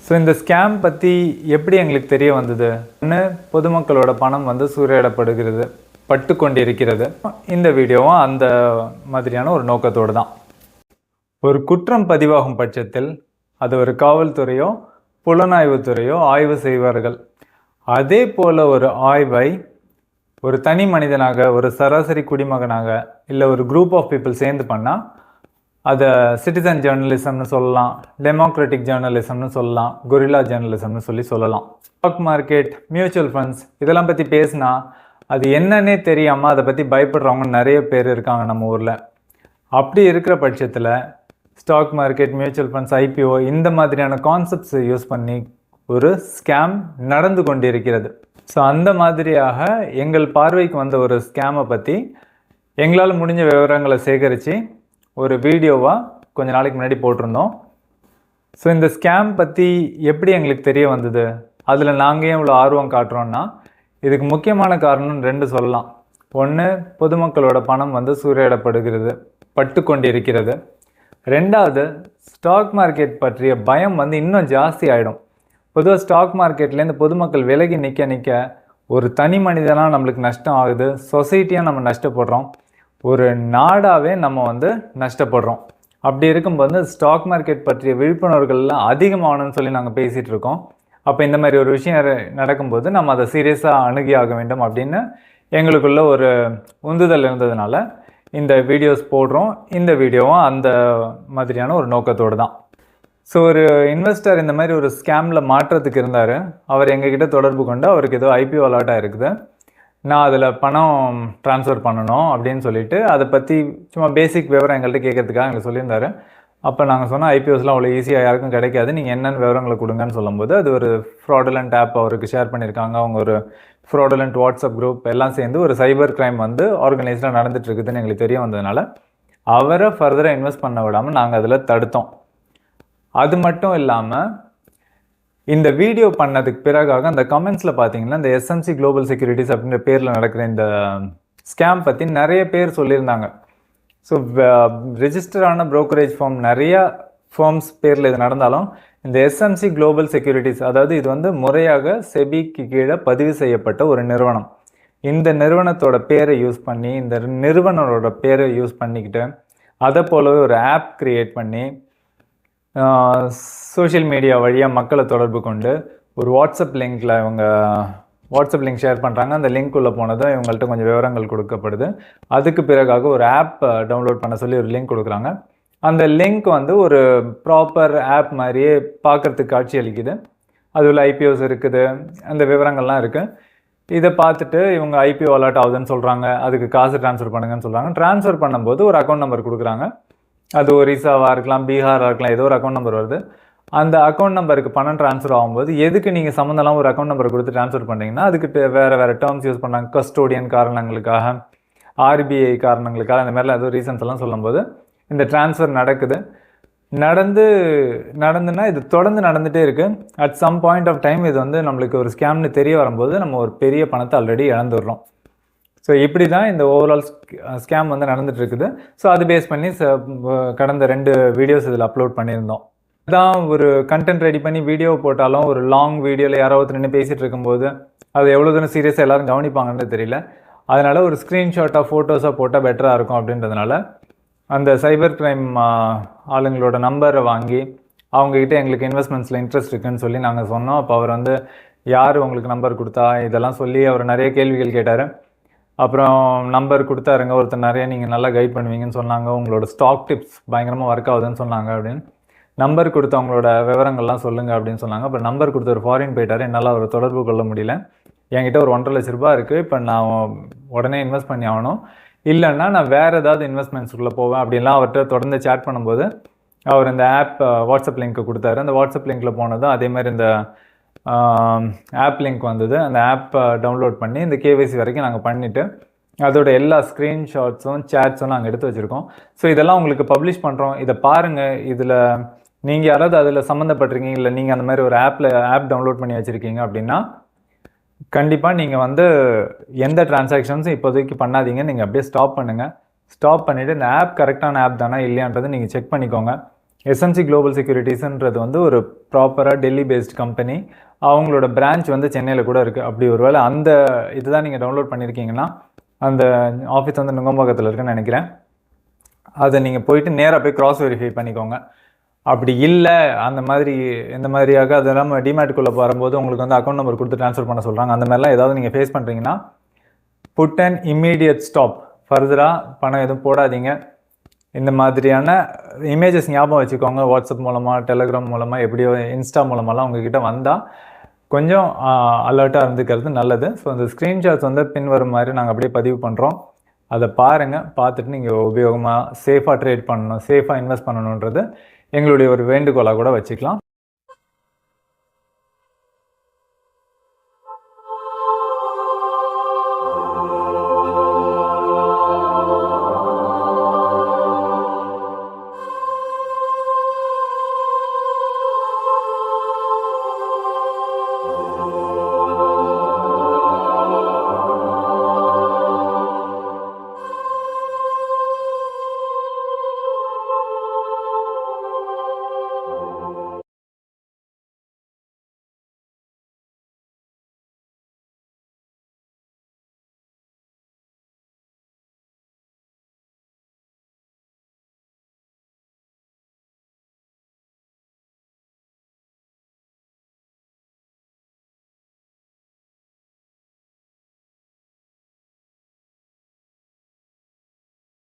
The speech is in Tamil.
ஸோ இந்த ஸ்கேம் பற்றி எப்படி எங்களுக்கு தெரிய வந்தது? ஒன்று, பொதுமக்களோட பணம் சூறையாடப்படுகிறது, பட்டு கொண்டிருக்கிறது. இந்த வீடியோவும் அந்த மாதிரியான ஒரு நோக்கத்தோடு தான். ஒரு குற்றம் பதிவாகும் பட்சத்தில் அது ஒரு காவல்துறையோ புலனாய்வுத்துறையோ ஆய்வு செய்வார்கள். அதே போல் ஒரு ஆய்வை ஒரு தனி மனிதனாக, ஒரு சராசரி குடிமகனாக, இல்லை ஒரு குரூப் ஆஃப் பீப்புள் சேர்ந்து பண்ணால் அதை சிட்டிசன் ஜேர்னலிசம்னு சொல்லலாம், டெமோக்ராட்டிக் ஜேர்னலிசம்னு சொல்லலாம், கொரில்லா ஜேர்னலிசம்னு சொல்லலாம். ஸ்டாக் மார்க்கெட், மியூச்சுவல் ஃபண்ட்ஸ் இதெல்லாம் பற்றி பேசினா அது என்னன்னே தெரியாமல் அதை பற்றி பயப்படுறவங்க நிறைய பேர் இருக்காங்க நம்ம ஊரில். அப்படி இருக்கிற பட்சத்தில் stock market, mutual funds, IPO இந்த மாதிரியான கான்செப்ட்ஸை யூஸ் பண்ணி ஒரு ஸ்கேம் நடந்து கொண்டிருக்கிறது. ஸோ அந்த மாதிரியாக எங்கள் பார்வைக்கு வந்த ஒரு ஸ்கேமை பற்றி எங்களால் முடிஞ்ச விவரங்களை சேகரித்து ஒரு வீடியோவாக கொஞ்ச நாளைக்கு முன்னாடி போட்டிருந்தோம். ஸோ இந்த ஸ்கேம் பற்றி எப்படி எங்களுக்கு தெரிய வந்தது, அதில் நாங்கள் ஏன் இவ்வளோ ஆர்வம் காட்டுறோன்னா, இதுக்கு முக்கியமான காரணம் ரெண்டு சொல்லலாம். ஒன்று, பொதுமக்களோட பணம் சூறையாடப்படுகிறது, பட்டு கொண்டிருக்கிறது. ரெண்டாவது, ஸ்டாக் மார்க்கெட் பற்றிய பயம் இன்னும் ஜாஸ்தி ஆகிடும். பொதுவாக ஸ்டாக் மார்க்கெட்லேருந்து பொதுமக்கள் விலகி நிற்க ஒரு தனி மனிதனாக நம்மளுக்கு நஷ்டம் ஆகுது, சொசைட்டியாக நம்ம நஷ்டப்படுறோம், ஒரு நாடாகவே நம்ம நஷ்டப்படுறோம். அப்படி இருக்கும்போது ஸ்டாக் மார்க்கெட் பற்றிய விழிப்புணர்வுகள்லாம் அதிகமாகணும்னு சொல்லி நாங்கள் பேசிகிட்டு இருக்கோம். அப்போ இந்த மாதிரி ஒரு விஷயம் நடக்கும்போது நம்ம அதை சீரியஸாக அணுகி ஆக வேண்டும் அப்படின்னு எங்களுக்குள்ள ஒரு உந்துதல் இருந்ததுனால இந்த வீடியோஸ் போடுறோம். இந்த வீடியோவும் அந்த மாதிரியான ஒரு நோக்கத்தோடு தான். ஸோ ஒரு இன்வெஸ்டர் இந்த மாதிரி ஒரு ஸ்கேமில் மாற்றத்துக்கு இருந்தார். அவர் எங்ககிட்ட தொடர்பு கொண்டு அவருக்கு ஏதோ ஐபிஓ அலாட்டாக இருக்குது, நான் அதில் பணம் ட்ரான்ஸ்ஃபர் பண்ணணும் அப்படின்னு சொல்லிட்டு அதை பற்றி சும்மா பேசிக் விவரம் எங்கள்கிட்ட கேட்கறதுக்காக எங்களுக்கு சொல்லியிருந்தார். அப்போ நாங்கள் சொன்னால் ஐபிஓஸ்லாம் அவ்வளோ ஈஸியாக யாருக்கும் கிடைக்காது, நீங்கள் என்னென்ன விவரங்களை கொடுங்கன்னு சொல்லும்போது அது ஒரு ஃப்ராடுலண்ட் ஆப் அவருக்கு ஷேர் பண்ணியிருக்காங்க. அவங்க ஒரு ஃப்ராடுலண்ட் வாட்ஸ்அப் குரூப் எல்லாம் சேர்ந்து ஒரு சைபர் கிரைம் ஆர்கனைஸ்டாக நடந்துட்டு இருக்குதுன்னு எங்களுக்கு தெரிய வந்ததுனால அவரை ஃபர்தராக இன்வெஸ்ட் பண்ண விடாமல் நாங்கள் அதில் தடுத்தோம். அது மட்டும் இல்லாமல் இந்த வீடியோ பண்ணதுக்கு பிறகாக அந்த கமெண்ட்ஸில் பார்த்தீங்கன்னா இந்த எஸ்எம்சி குளோபல் செக்யூரிட்டிஸ் அப்படின்ற பேரில் நடக்கிற இந்த ஸ்கேம் பற்றி நிறைய பேர் சொல்லியிருந்தாங்க. ஸோ ரெஜிஸ்டரான ப்ரோக்கரேஜ் ஃபார்ம் நிறையா ஃபார்ம்ஸ் பேரில் இது நடந்தாலும் இந்த எஸ்எம்சி குளோபல் செக்யூரிட்டிஸ், அதாவது இது முறையாக செபிக்கு கீழே பதிவு செய்யப்பட்ட ஒரு நிறுவனம். இந்த நிறுவனத்தோட பேரை யூஸ் பண்ணி, இந்த நிறுவனரோட பேரை யூஸ் பண்ணிக்கிட்டு அதை போலவே ஒரு ஆப் க்ரியேட் பண்ணி சோஷியல் மீடியா வழியாக மக்களை தொடர்பு கொண்டு ஒரு வாட்ஸ்அப் லிங்கில் இவங்க வாட்ஸ்அப் லிங்க் ஷேர் பண்ணுறாங்க. அந்த லிங்க் உள்ளே போனதும் இவங்கள்ட்ட கொஞ்சம் விவரங்கள் கொடுக்கப்படுது. அதுக்கு பிறகாக ஒரு ஆப் டவுன்லோட் பண்ண சொல்லி ஒரு லிங்க் கொடுக்குறாங்க. அந்த லிங்க் ஒரு ப்ராப்பர் ஆப் மாதிரியே பார்க்குறதுக்கு காட்சி அளிக்குது. அதில் ஐபிஓஸ் இருக்குது, அந்த விவரங்கள்லாம் இருக்குது. இதை பார்த்துட்டு இவங்க ஐபிஓ அலாட் ஆகுதுன்னு சொல்கிறாங்க, அதுக்கு காசு ட்ரான்ஸ்ஃபர் பண்ணுங்கன்னு சொல்கிறாங்க. ட்ரான்ஸ்ஃபர் பண்ணும்போது ஒரு அக்கௌண்ட் நம்பர் கொடுக்குறாங்க. அது ஒரிசாவாக இருக்கலாம், பீகாராக இருக்கலாம், ஏதோ ஒரு அக்கௌண்ட் நம்பர் வருது. அந்த அக்கௌண்ட் நம்பருக்கு பணம் ட்ரான்ஸ்ஃபர் ஆகும்போது எதுக்கு நீங்கள் சம்மந்தம்லாம் ஒரு அக்கௌண்ட் நம்பர் கொடுத்து ட்ரான்ஸ்ஃபர் பண்ணுறீங்கன்னா அதுக்கு வேறு டேர்ம்ஸ் யூஸ் பண்ணாங்க. கஸ்டோடியன் காரணங்களுக்காக, ஆர்பிஐ காரணங்களுக்காக, அந்த மாதிரிலாம் ஏதோ ரீசன்ஸ் எல்லாம் சொல்லும்போது இந்த ட்ரான்ஸ்ஃபர் நடந்துன்னா இது தொடர்ந்து நடந்துகிட்டே இருக்குது. At some point of time இது நம்மளுக்கு ஒரு ஸ்கேம்னு தெரிய வரும்போது நம்ம ஒரு பெரிய பணத்தை ஆல்ரெடி இழந்துடுறோம். ஸோ இப்படி தான் இந்த ஓவரால் ஸ்கேம் நடந்துகிட்ருக்குது. ஸோ அது பேஸ் பண்ணி கடந்த 2 வீடியோஸ் இதில் அப்லோட் பண்ணியிருந்தோம். தான் ஒரு கண்டென்ட் ரெடி பண்ணி வீடியோ போட்டாலும் ஒரு லாங் வீடியோவில் யாராவது நின்று பேசிகிட்டு இருக்கும்போது அது எவ்வளோ தூரம் சீரியஸாக எல்லோரும் கவனிப்பாங்கன்னு தெரியல. அதனால் ஒரு ஸ்க்ரீன்ஷாட்டாக ஃபோட்டோஸாக போட்டால் பெட்டராக இருக்கும் அப்படின்றதுனால அந்த சைபர் கிரைம் ஆளுங்களோட நம்பரை வாங்கி அவங்கக்கிட்ட எங்களுக்கு இன்வெஸ்ட்மெண்ட்ஸில் இன்ட்ரெஸ்ட் இருக்குதுன்னு சொல்லி நாங்கள் சொன்னோம். அப்போ அவர் யார் உங்களுக்கு நம்பர் கொடுத்தா இதெல்லாம் சொல்லி அவர் நிறைய கேள்விகள் கேட்டார். அப்புறம் நம்பர் கொடுத்தாருங்க ஒருத்தர், நிறைய நீங்கள் நல்லா கைட் பண்ணுவீங்கன்னு சொன்னாங்க, உங்களோட ஸ்டாக் டிப்ஸ் பயங்கரமாக ஒர்க் ஆகுதுன்னு சொன்னாங்க அப்படின்னு. நம்பர் கொடுத்தவங்களோட விவரங்கள்லாம் சொல்லுங்கள் அப்படின்னு சொன்னாங்க. அப்புறம் நம்பர் கொடுத்த ஒரு ஃபாரின் போயிட்டார், என்னால் அவரை தொடர்பு கொள்ள முடியல. என்கிட்ட ஒரு 1.5 லட்ச ரூபா இருக்குது, இப்போ நான் உடனே இன்வெஸ்ட் பண்ணி ஆகணும், இல்லைன்னா நான் வேறு ஏதாவது இன்வெஸ்ட்மெண்ட்ஸுக்குள்ளே போவேன் அப்படின்லாம் அவர்கிட்ட தொடர்ந்து சேட் பண்ணும்போது அவர் இந்த ஆப் வாட்ஸ்அப் லிங்க்கு கொடுத்தாரு. அந்த வாட்ஸ்அப் லிங்க்கில் போனதும் அதேமாதிரி இந்த ஆப் லிங்க் வந்தது. அந்த ஆப்பை டவுன்லோட் பண்ணி இந்த கேவைசி வரைக்கும் நாங்கள் பண்ணிவிட்டு அதோட எல்லா ஸ்க்ரீன்ஷாட்ஸும் சேட்ஸும் நாங்கள் எடுத்து வச்சுருக்கோம். ஸோ இதெல்லாம் உங்களுக்கு பப்ளிஷ் பண்ணுறோம், இதை பாருங்கள். இதில் நீங்கள் யாராவது அதில் சம்மந்தப்பட்டிருக்கீங்க, இல்லை நீங்கள் அந்த மாதிரி ஒரு ஆப் டவுன்லோட் பண்ணி வச்சுருக்கீங்க அப்படின்னா கண்டிப்பாக நீங்கள் எந்த டிரான்சாக்ஷன்ஸும் இப்போதைக்கு பண்ணாதீங்க, நீங்கள் அப்படியே ஸ்டாப் பண்ணுங்கள். ஸ்டாப் பண்ணிவிட்டு இந்த ஆப் கரெக்டான ஆப் தானே இல்லையான்றதை நீங்கள் செக் பண்ணிக்கோங்க. எஸ்எம்சி குளோபல் செக்யூரிட்டிஸ்ன்றது வந்து ஒரு ப்ராப்பராக டெல்லி பேஸ்ட் கம்பெனி. அவங்களோட பிரான்ச் வந்து சென்னையில் கூட இருக்குது. அப்படி ஒரு வேளை அந்த இதுதான் நீங்கள் டவுன்லோட் பண்ணியிருக்கீங்கன்னா அந்த ஆஃபீஸ் வந்து நுங்கம்பாக்கத்தில் இருக்குன்னு நினைக்கிறேன். அதை நீங்கள் போயிட்டு நேராக போய் க்ராஸ் வெரிஃபை பண்ணிக்கோங்க. அப்படி இல்லை அந்த மாதிரி இந்த மாதிரியாக அது இல்லாமல் டிமேட்டுக்குள்ளே வரும்போது உங்களுக்கு வந்து அக்கௌண்ட் நம்பர் கொடுத்து ட்ரான்ஸ்ஃபர் பண்ண சொல்கிறாங்க. அந்த மாதிரிலாம் ஏதாவது நீங்கள் ஃபேஸ் பண்ணுறீங்கன்னா புட் அண்ட் இம்மீடியட் ஸ்டாப். ஃபர்தராக பணம் எதுவும் போடாதீங்க. இந்த மாதிரியான இமேஜஸ் ஞாபகம் வச்சுக்கோங்க. வாட்ஸ்அப் மூலமாக, டெலிகிராம் மூலமாக, எப்படியோ இன்ஸ்டா மூலமாலாம் உங்ககிட்ட வந்தால் கொஞ்சம் அலர்ட்டாக இருந்துக்கிறது நல்லது. ஸோ அந்த ஸ்க்ரீன்ஷாட்ஸ் வந்து பின்வரும் மாதிரி நாங்கள் அப்படியே பதிவு பண்ணுறோம். அதை பாருங்கள். பார்த்துட்டு நீங்கள் உபயோகமாக சேஃபாக ட்ரேட் பண்ணணும், சேஃபாக இன்வெஸ்ட் பண்ணணுன்றது எங்களுடைய ஒரு வேண்டுகோளாக கூட வச்சுக்கலாம்.